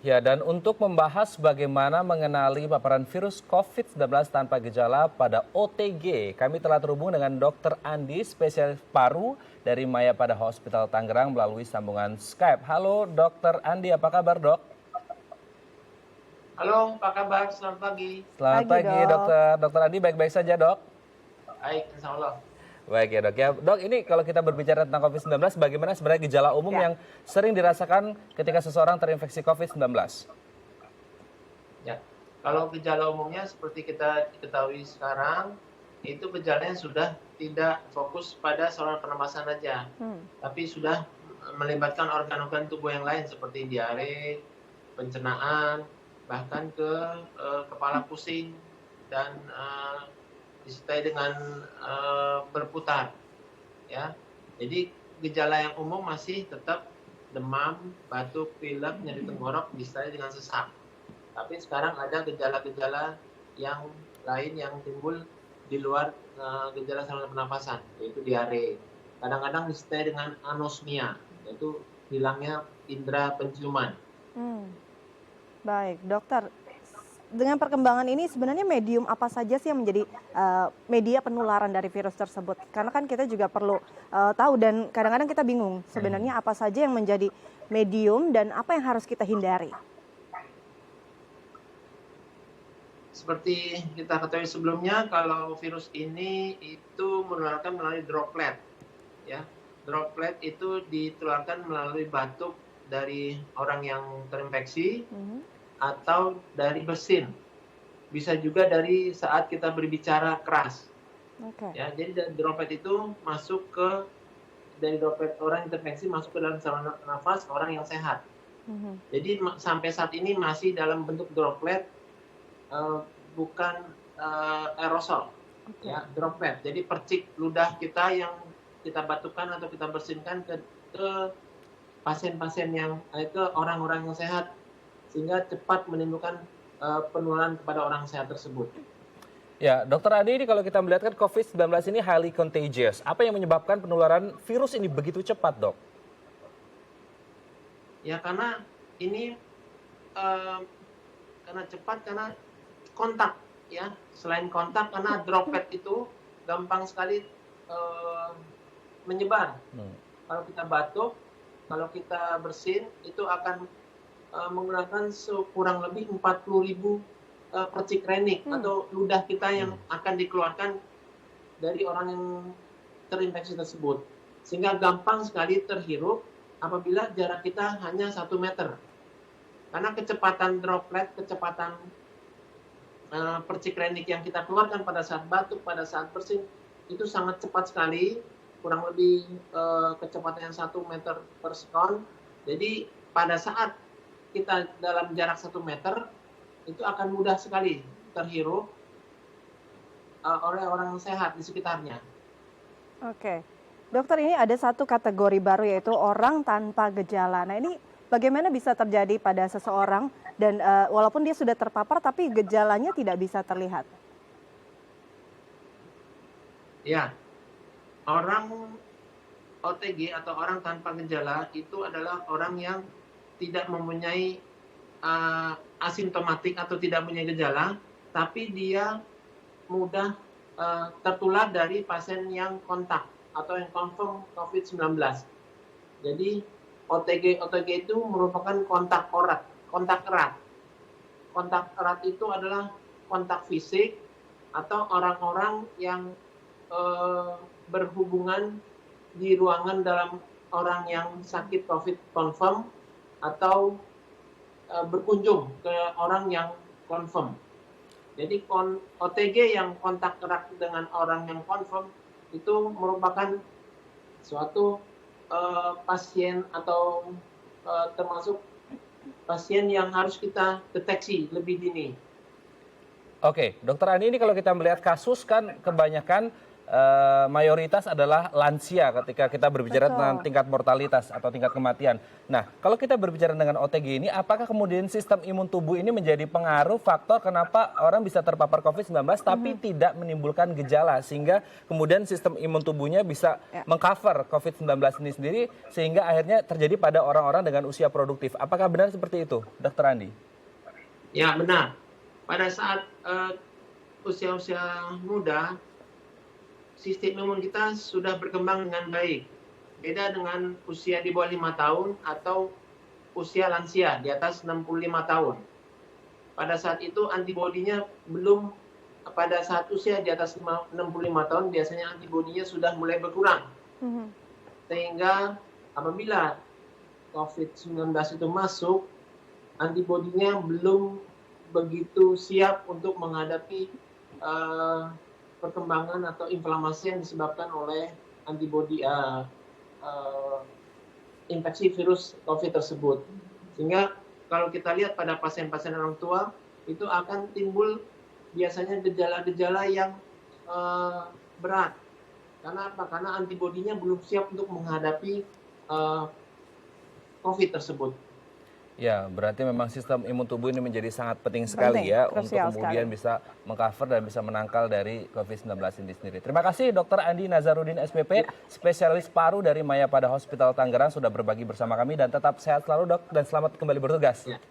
Ya, dan untuk membahas bagaimana mengenali paparan virus COVID-19 tanpa gejala pada OTG, kami telah terhubung dengan Dr. Andi, spesialis paru dari Maya pada Hospital Tangerang melalui sambungan Skype. Halo Dr. Andi, apa kabar dok? Halo, apa kabar? Selamat pagi. Selamat Pagi, pagi Dok. dokter. Dokter Andi baik-baik saja dok? Baik, insya Allah. Baik ya dok. Ya dok, ini kalau kita berbicara tentang COVID-19, bagaimana sebenarnya gejala umum Ya. yang sering dirasakan ketika seseorang terinfeksi COVID-19? Ya, kalau gejala umumnya seperti kita ketahui sekarang, itu gejalanya sudah tidak fokus pada saluran pernapasan saja, tapi sudah melibatkan organ-organ tubuh yang lain seperti diare, pencernaan, bahkan ke kepala pusing dan disertai dengan berputar. Ya, jadi gejala yang umum masih tetap demam, batuk, pilek, nyeri tenggorok disertai dengan sesak. Tapi sekarang ada gejala-gejala yang lain yang timbul di luar gejala saluran pernapasan, yaitu diare. Kadang-kadang disertai dengan anosmia, yaitu hilangnya indera penciuman. Baik, dokter. Dengan perkembangan ini sebenarnya medium apa saja sih yang menjadi media penularan dari virus tersebut? Karena kan kita juga perlu tahu dan kadang-kadang kita bingung sebenarnya apa saja yang menjadi medium dan apa yang harus kita hindari. Seperti kita ketahui sebelumnya, kalau virus ini itu menularkan melalui droplet. Ya, droplet itu ditularkan melalui batuk dari orang yang terinfeksi atau dari bersin. Bisa juga dari saat kita berbicara keras. Ya, jadi dari droplet itu masuk dari droplet orang yang terinfeksi masuk ke dalam saluran nafas orang yang sehat. Jadi sampai saat ini masih dalam bentuk droplet, bukan aerosol, ya, droplet. Jadi percik ludah kita yang kita batukkan atau kita bersinkan ke pasien-pasien yang ke orang-orang yang sehat, sehingga cepat menimbulkan penularan kepada orang sehat tersebut. Ya, Dokter Andi, ini kalau kita melihat kan COVID-19 ini highly contagious. Apa yang menyebabkan penularan virus ini begitu cepat, dok? Ya, karena ini karena cepat, karena kontak, ya. Selain kontak, karena droplet itu gampang sekali menyebar. Kalau kita batuk, kalau kita bersin, itu akan menggunakan kurang lebih 40.000 percik renik atau ludah kita yang akan dikeluarkan dari orang yang terinfeksi tersebut. Sehingga gampang sekali terhirup apabila jarak kita hanya 1 meter. Karena kecepatan droplet, kecepatan percik renik yang kita keluarkan pada saat batuk, pada saat bersin, itu sangat cepat sekali, kurang lebih kecepatan yang 1 meter per sekon. Jadi pada saat kita dalam jarak 1 meter, itu akan mudah sekali terhirup oleh orang yang sehat di sekitarnya. Oke, dokter, ini ada satu kategori baru yaitu orang tanpa gejala. Nah, ini bagaimana bisa terjadi pada seseorang dan walaupun dia sudah terpapar tapi gejalanya tidak bisa terlihat? Ya, orang OTG atau orang tanpa gejala itu adalah orang yang tidak mempunyai asimptomatik atau tidak mempunyai gejala, tapi dia mudah tertular dari pasien yang kontak atau yang confirm COVID-19. Jadi OTG itu merupakan kontak erat. Kontak erat itu adalah kontak fisik atau orang-orang yang berhubungan di ruangan dalam orang yang sakit COVID confirm atau berkunjung ke orang yang confirm. Jadi OTG yang kontak erat dengan orang yang confirm itu merupakan suatu pasien atau termasuk pasien yang harus kita deteksi lebih dini. Oke, Dokter Andi, ini kalau kita melihat kasus kan kebanyakan mayoritas adalah lansia ketika kita berbicara Betul. tentang tingkat mortalitas atau tingkat kematian. Nah, kalau kita berbicara dengan OTG ini, apakah kemudian sistem imun tubuh ini menjadi pengaruh faktor kenapa orang bisa terpapar COVID-19 tapi tidak menimbulkan gejala sehingga kemudian sistem imun tubuhnya bisa mengcover COVID-19 ini sendiri sehingga akhirnya terjadi pada orang-orang dengan usia produktif. Apakah benar seperti itu, Dr. Andi? Ya, benar. Pada saat usia-usia muda, sistem imun kita sudah berkembang dengan baik. Beda dengan usia di bawah 5 tahun atau usia lansia di atas 65 tahun. Pada saat itu antibodinya belum, pada saat usia di atas 65 tahun biasanya antibodinya sudah mulai berkurang. Sehingga apabila COVID-19 itu masuk, antibodinya belum begitu siap untuk menghadapi perkembangan atau inflamasi yang disebabkan oleh antibodi infeksi virus COVID tersebut. Sehingga kalau kita lihat pada pasien-pasien orang tua, itu akan timbul biasanya gejala-gejala yang berat. Karena apa? Karena antibodinya belum siap untuk menghadapi COVID tersebut. Ya, berarti memang sistem imun tubuh ini menjadi sangat penting sekali ya untuk krusial kemudian sekali. bisa mengcover dan bisa menangkal dari COVID-19 ini sendiri. Terima kasih Dr. Andi Nazarudin SPP, spesialis paru dari Maya Pada Hospital Tangerang sudah berbagi bersama kami dan tetap sehat selalu, Dok, dan selamat kembali bertugas. Ya.